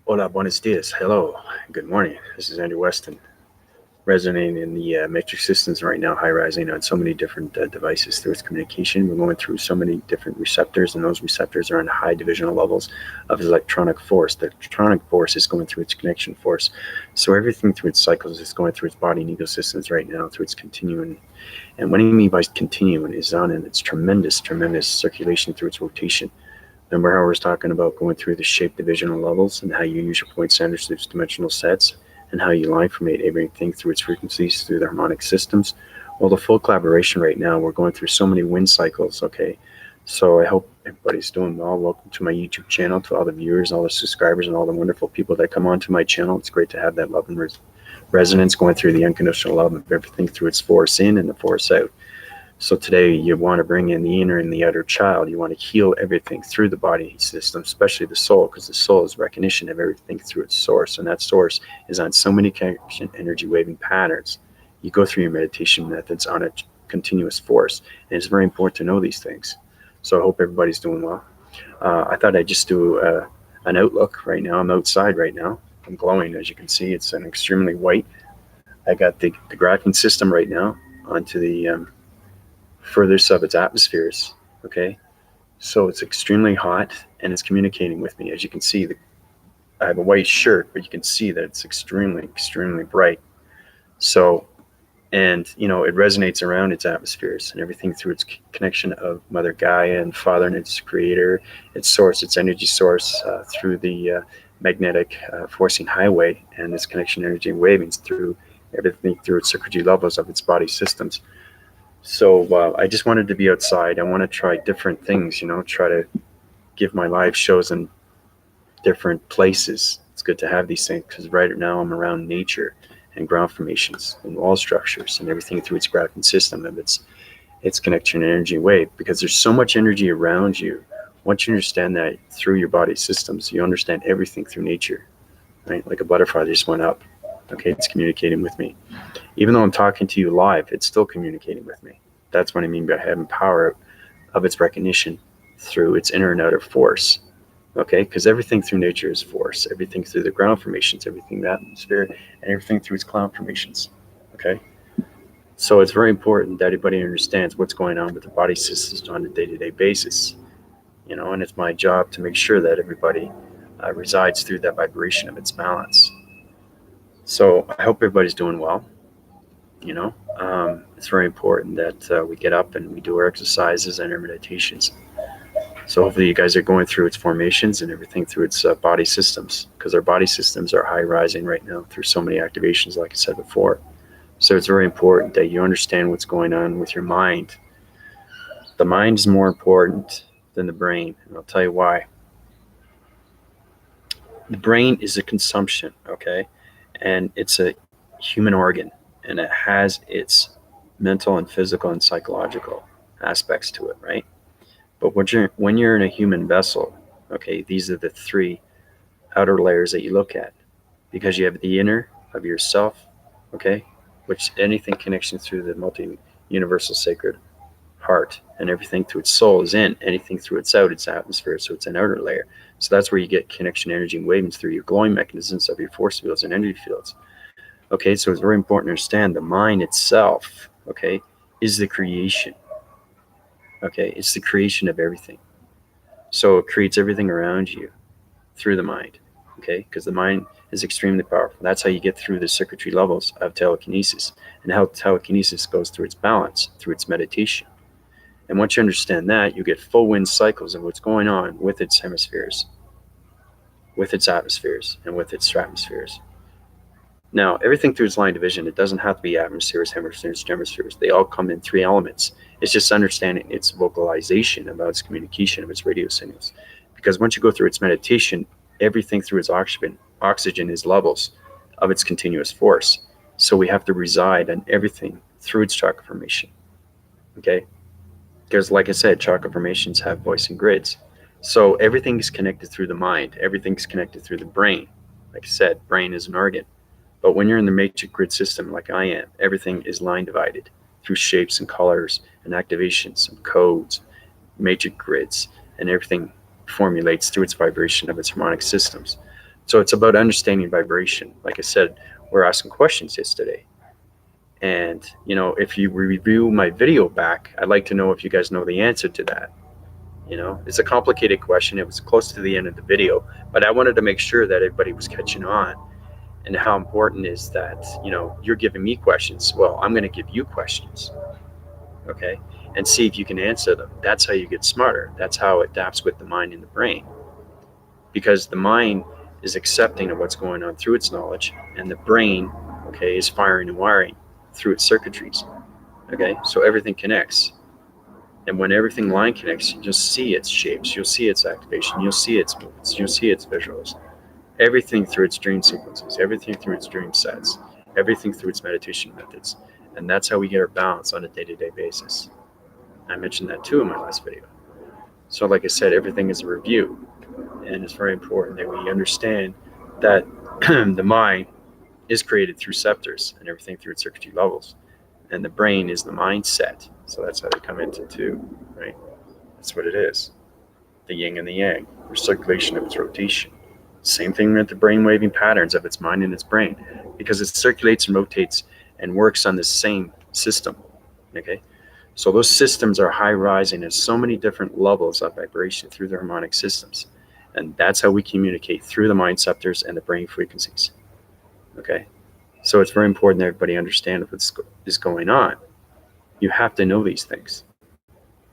Hola, buenos dias. Hello, good morning. This is Andrew Weston, resonating in the matrix systems right now, high rising on so many different devices through its communication. We're going through so many different receptors, and those receptors are on high divisional levels of electronic force. The electronic force is going through its connection force. So everything through its cycles is going through its body and ecosystems right now through its continuum. And what I mean by continuum is on in its tremendous, tremendous circulation through its rotation. Remember how I was talking about going through the shape divisional levels and how you use your point centers through its dimensional sets and how you line formate everything through its frequencies through the harmonic systems? Well, the full collaboration right now, we're going through so many wind cycles, okay? So I hope everybody's doing well. Welcome to my YouTube channel, to all the viewers, all the subscribers, and all the wonderful people that come onto my channel. It's great to have that love and resonance going through the unconditional love of everything through its force in and the force out. So today you want to bring in the inner and the outer child. You want to heal everything through the body system, especially the soul, because the soul is recognition of everything through its source. And that source is on so many connection energy waving patterns. You go through your meditation methods on a continuous force. And it's very important to know these things. So I hope everybody's doing well. I thought I'd just do an outlook right now. I'm outside right now. I'm glowing, as you can see. It's an extremely white. I got the graphing system right now onto the furthest of its atmospheres. Okay, so it's extremely hot and it's communicating with me. As you can see, I have a white shirt, but you can see that it's extremely, extremely bright. So, and it resonates around its atmospheres and everything through its connection of Mother Gaia and Father and its creator, its source, its energy source, through the magnetic forcing highway and its connection energy wavings through everything through its circuitry levels of its body systems. So I just wanted to be outside. I want to try different things, try to give my live shows in different places. It's good to have these things because right now I'm around nature and ground formations and wall structures and everything through its graphing system of its connection and energy wave, because there's so much energy around you. Once you understand that through your body systems, you understand everything through nature, right? Like a butterfly just went up. Okay, it's communicating with me. Even though I'm talking to you live, it's still communicating with me. That's what I mean by having power of its recognition through its inner and outer force. Okay, because everything through nature is force. Everything through the ground formations, everything in the atmosphere, and everything through its cloud formations. Okay, so it's very important that everybody understands what's going on with the body systems on a day-to-day basis. And it's my job to make sure that everybody resides through that vibration of its balance. So I hope everybody's doing well. It's very important that we get up and we do our exercises and our meditations. So hopefully you guys are going through its formations and everything through its body systems, because our body systems are high rising right now through so many activations, like I said before. So it's very important that you understand what's going on with your mind. The mind is more important than the brain, and I'll tell you why. The brain is a consumption, okay? And it's a human organ, and it has its mental and physical and psychological aspects to it, right? But when you're in a human vessel, okay, these are the three outer layers that you look at, because you have the inner of yourself, okay, which anything connection through the multi-universal sacred heart, and everything through its soul is in, anything through its out, its atmosphere, so it's an outer layer. So that's where you get connection energy and wavings through your glowing mechanisms of your force fields and energy fields. Okay, so it's very important to understand the mind itself, okay, is the creation. Okay, it's the creation of everything. So it creates everything around you through the mind, okay, because the mind is extremely powerful. That's how you get through the circuitry levels of telekinesis, and how telekinesis goes through its balance, through its meditation. And once you understand that, you get full wind cycles of what's going on with its hemispheres, with its atmospheres, and with its stratospheres. Now, everything through its line division, it doesn't have to be atmospheres, hemispheres, hemispheres. They all come in three elements. It's just understanding its vocalization about its communication of its radio signals. Because once you go through its meditation, everything through its oxygen is levels of its continuous force. So we have to reside on everything through its chakra formation. Okay? Because like I said, chakra formations have voice and grids. So everything is connected through the mind. Everything's connected through the brain. Like I said, brain is an organ. But when you're in the matrix grid system like I am, everything is line divided through shapes and colors and activations and codes, matrix grids, and everything formulates through its vibration of its harmonic systems. So it's about understanding vibration. Like I said, we're asking questions yesterday. And, if you review my video back, I'd like to know if you guys know the answer to that. It's a complicated question. It was close to the end of the video, but I wanted to make sure that everybody was catching on, and how important is that, you're giving me questions. Well, I'm going to give you questions, okay? And see if you can answer them. That's how you get smarter. That's how it adapts with the mind and the brain. Because the mind is accepting of what's going on through its knowledge, and the brain, okay, is firing and wiring through its circuitries. Okay, so everything connects. And when everything line connects, you'll see its shapes, you'll see its activation, you'll see its movements, you'll see its visuals. Everything through its dream sequences, everything through its dream sets, everything through its meditation methods. And that's how we get our balance on a day-to-day basis. I mentioned that too in my last video. So like I said, everything is a review. And it's very important that we understand that the mind is created through scepters and everything through its circuitry levels. And the brain is the mindset. So that's how they come into two, right? That's what it is. The yin and the yang, the circulation of its rotation. Same thing with the brain waving patterns of its mind and its brain, because it circulates and rotates and works on the same system, okay? So those systems are high rising at so many different levels of vibration through the harmonic systems. And that's how we communicate through the mind scepters and the brain frequencies, okay? So it's very important that everybody understand what is going on. You have to know these things,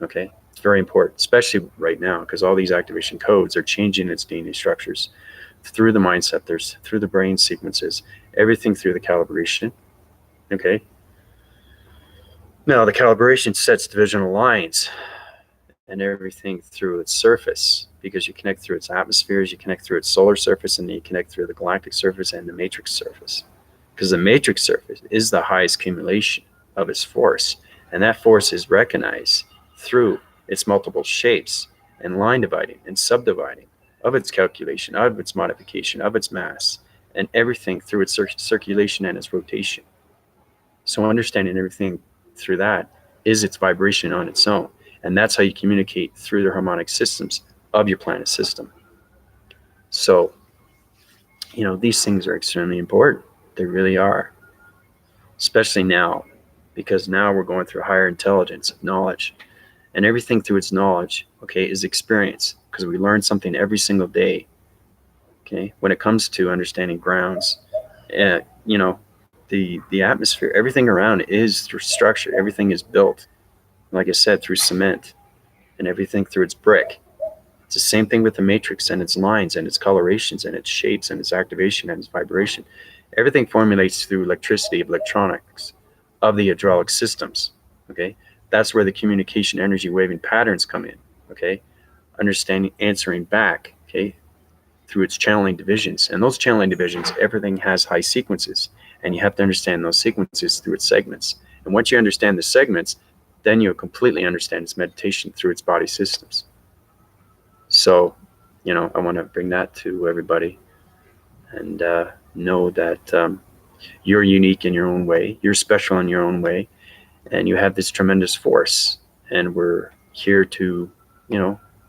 okay? It's very important, especially right now, because all these activation codes are changing its DNA structures through the mind scepters, through the brain sequences, everything through the calibration, okay? Now, the calibration sets divisional lines and everything through its surface, because you connect through its atmospheres, you connect through its solar surface, and then you connect through the galactic surface and the matrix surface. Because the matrix surface is the highest accumulation of its force, and that force is recognized through its multiple shapes and line dividing and subdividing of its calculation, of its modification, of its mass, and everything through its circulation and its rotation. So understanding everything through that is its vibration on its own, and that's how you communicate through the harmonic systems of your planet system. So, these things are extremely important. They really are, especially now, because now we're going through higher intelligence of knowledge, and everything through its knowledge, okay, is experience, because we learn something every single day, okay, when it comes to understanding grounds, the atmosphere, everything around is through structure, everything is built, like I said, through cement, and everything through its brick. It's the same thing with the matrix and its lines and its colorations and its shapes and its activation and its vibration. Everything formulates through electricity of electronics of the hydraulic systems, okay? That's where the communication energy waving patterns come in, okay? Understanding, answering back, okay, through its channeling divisions. And those channeling divisions, everything has high sequences, and you have to understand those sequences through its segments. And once you understand the segments, then you'll completely understand its meditation through its body systems. So, I want to bring that to everybody, and know that you're unique in your own way, you're special in your own way, and you have this tremendous force, and we're here to,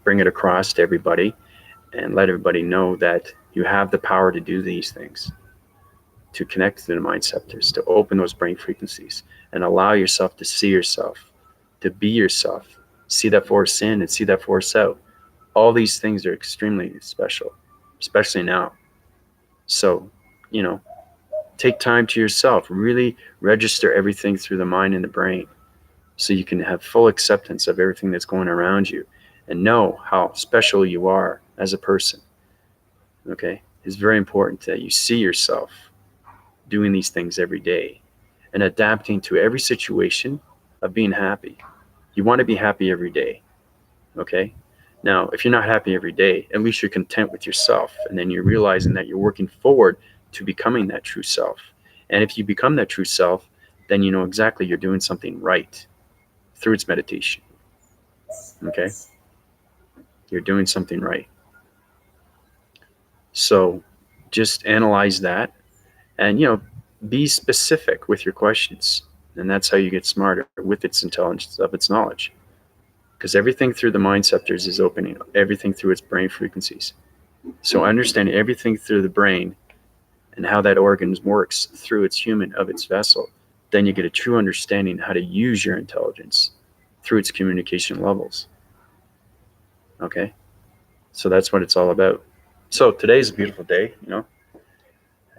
bring it across to everybody and let everybody know that you have the power to do these things, to connect to the mind scepters, to open those brain frequencies and allow yourself to see yourself, to be yourself, see that force in and see that force out. All these things are extremely special, especially now. So, take time to yourself, really register everything through the mind and the brain, so you can have full acceptance of everything that's going around you and know how special you are as a person, okay? It's very important that you see yourself doing these things every day and adapting to every situation of being happy. You want to be happy every day, okay? Now, if you're not happy every day, at least you're content with yourself, and then you're realizing that you're working forward to becoming that true self. And if you become that true self, then you know exactly you're doing something right through its meditation, okay? You're doing something right. So just analyze that and, be specific with your questions. And that's how you get smarter with its intelligence of its knowledge. Because everything through the mind scepters is opening, everything through its brain frequencies. So understanding everything through the brain and how that organ works through its human of its vessel, then you get a true understanding how to use your intelligence through its communication levels. Okay? So that's what it's all about. So today's a beautiful day, you know.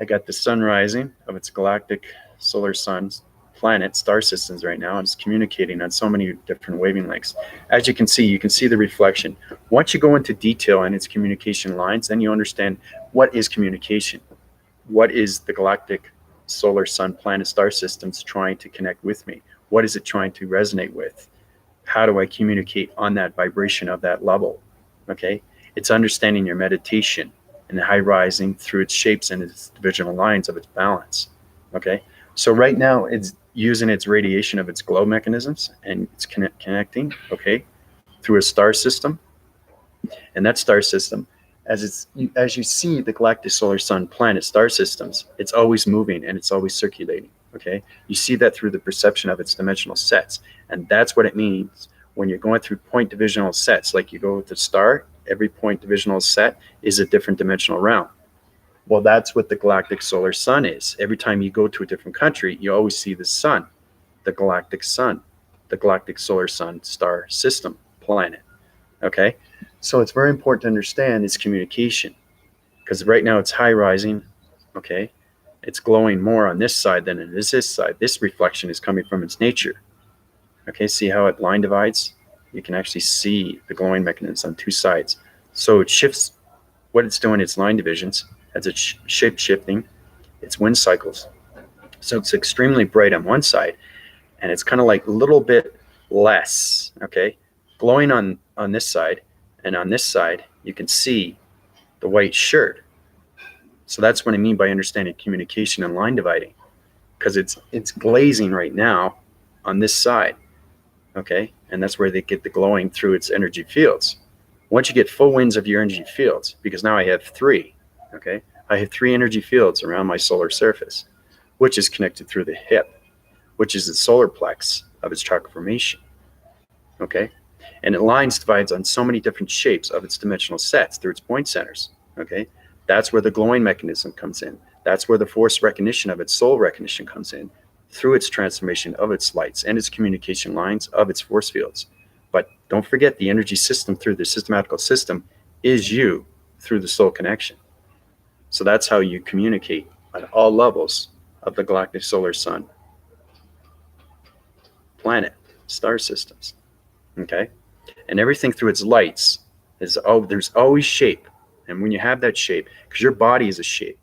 I got the sun rising of its galactic solar sun's planet star systems right now, and it's communicating on so many different wavelengths. As you can see the reflection. Once you go into detail on its communication lines, then you understand what is communication. What is the galactic solar sun planet star systems trying to connect with me? What is it trying to resonate with? How do I communicate on that vibration of that level? Okay, it's understanding your meditation and high rising through its shapes and its divisional lines of its balance. Okay, so right now it's using its radiation of its glow mechanisms and it's connecting, okay, through a star system. And that star system, as you see the galactic solar sun planet star systems, it's always moving and it's always circulating. Okay, you see that through the perception of its dimensional sets, and that's what it means when you're going through point divisional sets. Like you go with the star, every point divisional set is a different dimensional realm. Well, that's what the galactic solar sun is. Every time you go to a different country, you always see the sun, the galactic sun, the galactic solar sun star system planet. Okay, so it's very important to understand its communication, because right now it's high rising. Okay, it's glowing more on this side than it is this side. This reflection is coming from its nature. Okay, see how it line divides? You can actually see the glowing mechanisms on two sides. So it shifts what it's doing, its line divisions, as it's shape shifting, its wind cycles. So it's extremely bright on one side, and it's kind of like a little bit less, okay, glowing on this side, and on this side, you can see the white shirt. So that's what I mean by understanding communication and line dividing, because it's glazing right now on this side, okay, and that's where they get the glowing through its energy fields. Once you get full winds of your energy fields, because now I have three, okay, I have three energy fields around my solar surface, which is connected through the hip, which is the solar plex of its chakra formation, okay, and it lines divides on so many different shapes of its dimensional sets through its point centers, okay. That's where the glowing mechanism comes in. That's where the force recognition of its soul recognition comes in, through its transformation of its lights and its communication lines of its force fields. But don't forget, the energy system through the systematical system is you through the soul connection. So that's how you communicate at all levels of the galactic solar sun planet star systems, okay, and everything through its lights is, oh, there's always shape. And when you have that shape, because your body is a shape,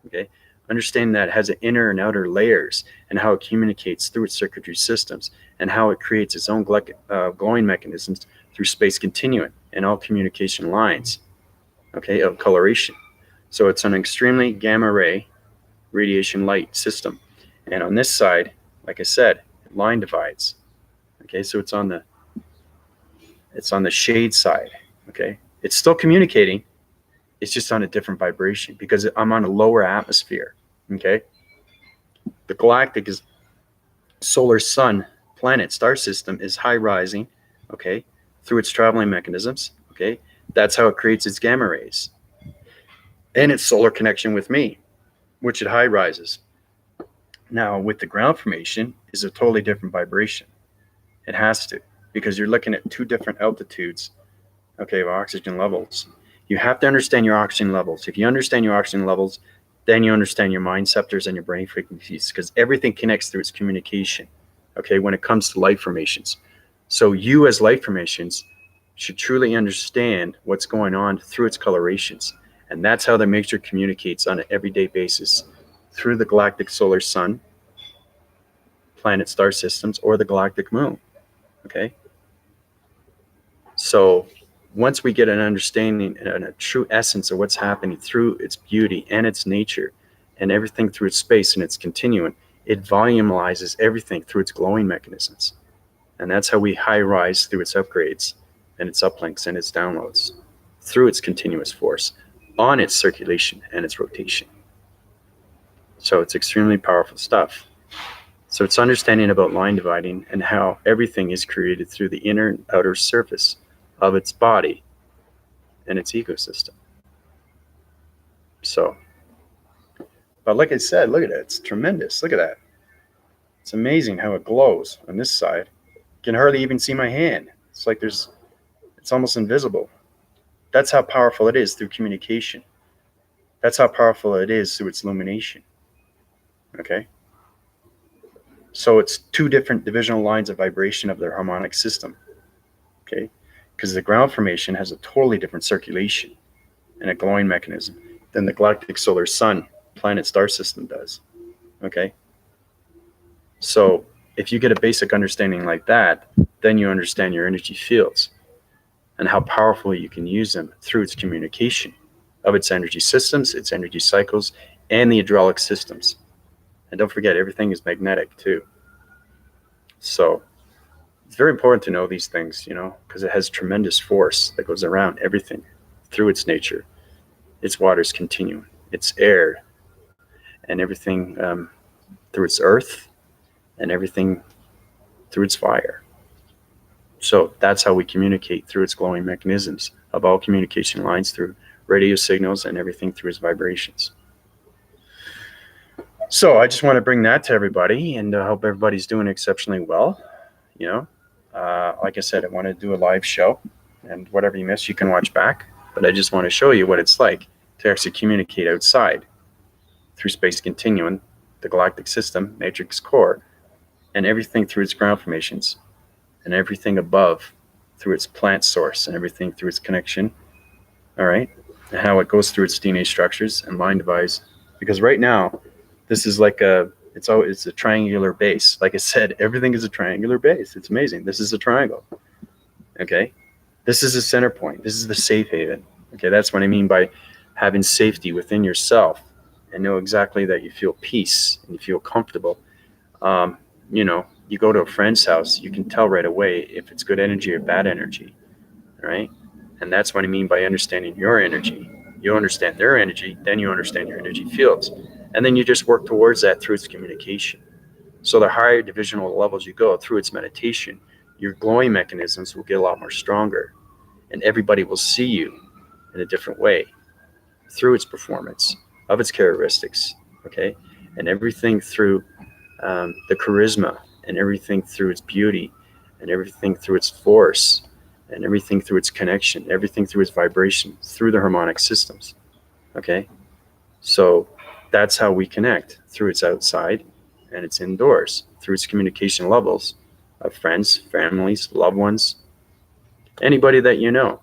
okay, understand that it has an inner and outer layers, and how it communicates through its circuitry systems, and how it creates its own glowing mechanisms through space continuum and all communication lines, okay, of coloration. So it's an extremely gamma ray radiation light system. And on this side, like I said, it line divides. Okay, so it's on the shade side. Okay, it's still communicating. It's just on a different vibration because I'm on a lower atmosphere. Okay, the galactic is solar sun planet star system is high rising. Okay, through its traveling mechanisms. Okay, that's how it creates its gamma rays and its solar connection with me, which it high rises. Now with the ground formation is a totally different vibration. It has to, because you're looking at two different altitudes, okay, of oxygen levels. You have to understand your oxygen levels. If you understand your oxygen levels, then you understand your mind scepters and your brain frequencies, because everything connects through its communication, okay, when it comes to light formations. So you as light formations should truly understand what's going on through its colorations. And that's how the mixture communicates on an everyday basis through the galactic solar sun, planet star systems, or the galactic moon, okay? So once we get an understanding and a true essence of what's happening through its beauty and its nature and everything through its space and its continuum, it volumizes everything through its glowing mechanisms. And that's how we high rise through its upgrades and its uplinks and its downloads through its continuous force on its circulation and its rotation. So it's extremely powerful stuff. So it's understanding about line dividing and how everything is created through the inner and outer surface of its body and its ecosystem. So, but like I said, look at it. It's tremendous. Look at that. It's amazing how it glows on this side. You can hardly even see my hand. It's like it's almost invisible. That's how powerful it is through communication. That's how powerful it is through its illumination. Okay? So it's two different divisional lines of vibration of their harmonic system. Okay? Because the ground formation has a totally different circulation and a glowing mechanism than the galactic solar sun planet star system does. Okay? So if you get a basic understanding like that, then you understand your energy fields and how powerfully you can use them through its communication of its energy systems, its energy cycles, and the hydraulic systems. And don't forget, everything is magnetic too. So it's very important to know these things, because it has tremendous force that goes around everything through its nature, its waters continuum, its air, and everything through its earth, and everything through its fire. So that's how we communicate, through its glowing mechanisms of all communication lines, through radio signals and everything through its vibrations. So I just want to bring that to everybody, and I hope everybody's doing exceptionally well. Like I said, I want to do a live show, and whatever you miss, you can watch back. But I just want to show you what it's like to actually communicate outside through space continuum, the galactic system, matrix core, and everything through its ground formations, and everything above through its plant source, and everything through its connection. All right, and how it goes through its DNA structures and line device. Because right now, this is like it's a triangular base. Like I said, everything is a triangular base. It's amazing. This is a triangle. Okay, this is a center point. This is the safe haven. Okay, that's what I mean by having safety within yourself, and know exactly that you feel peace and you feel comfortable. You go to a friend's house, you can tell right away if it's good energy or bad energy, right? And that's what I mean by understanding your energy. You understand their energy, then you understand your energy fields. And then you just work towards that through its communication. So the higher divisional levels you go through its meditation, your glowing mechanisms will get a lot more stronger. And everybody will see you in a different way through its performance of its characteristics, okay? And everything through the charisma, and everything through its beauty, and everything through its force, and everything through its connection, everything through its vibration, through the harmonic systems, okay? So that's how we connect, through its outside and its indoors, through its communication levels of friends, families, loved ones, anybody that you know,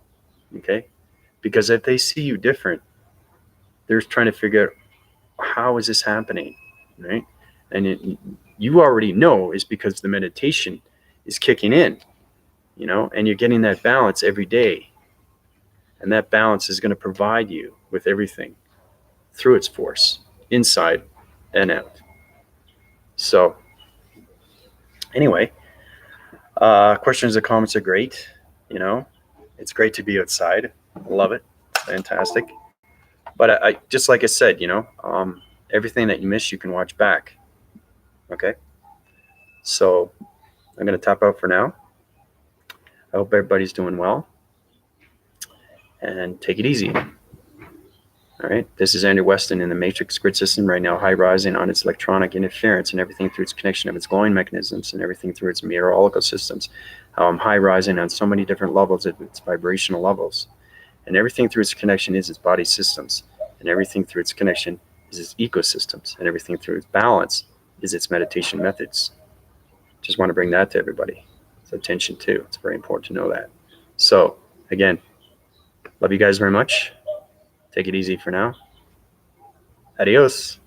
okay? Because if they see you different, they're trying to figure out, how is this happening, right? And you already know is because the meditation is kicking in, and you're getting that balance every day. And that balance is going to provide you with everything through its force, inside and out. So anyway, questions and comments are great. It's great to be outside. Love it. Fantastic. But I just, like I said, everything that you miss, you can watch back. Okay. So I'm going to tap out for now. I hope everybody's doing well, and take it easy. All right. This is Andrew Weston in the matrix grid system right now, high rising on its electronic interference and everything through its connection of its glowing mechanisms and everything through its meteorological systems. How I'm high rising on so many different levels of its vibrational levels, and everything through its connection is its body systems, and everything through its connection is its ecosystems, and everything through its balance is its meditation methods. Just want to bring that to everybody. It's attention too. It's very important to know that. So again, love you guys very much. Take it easy for now. Adios.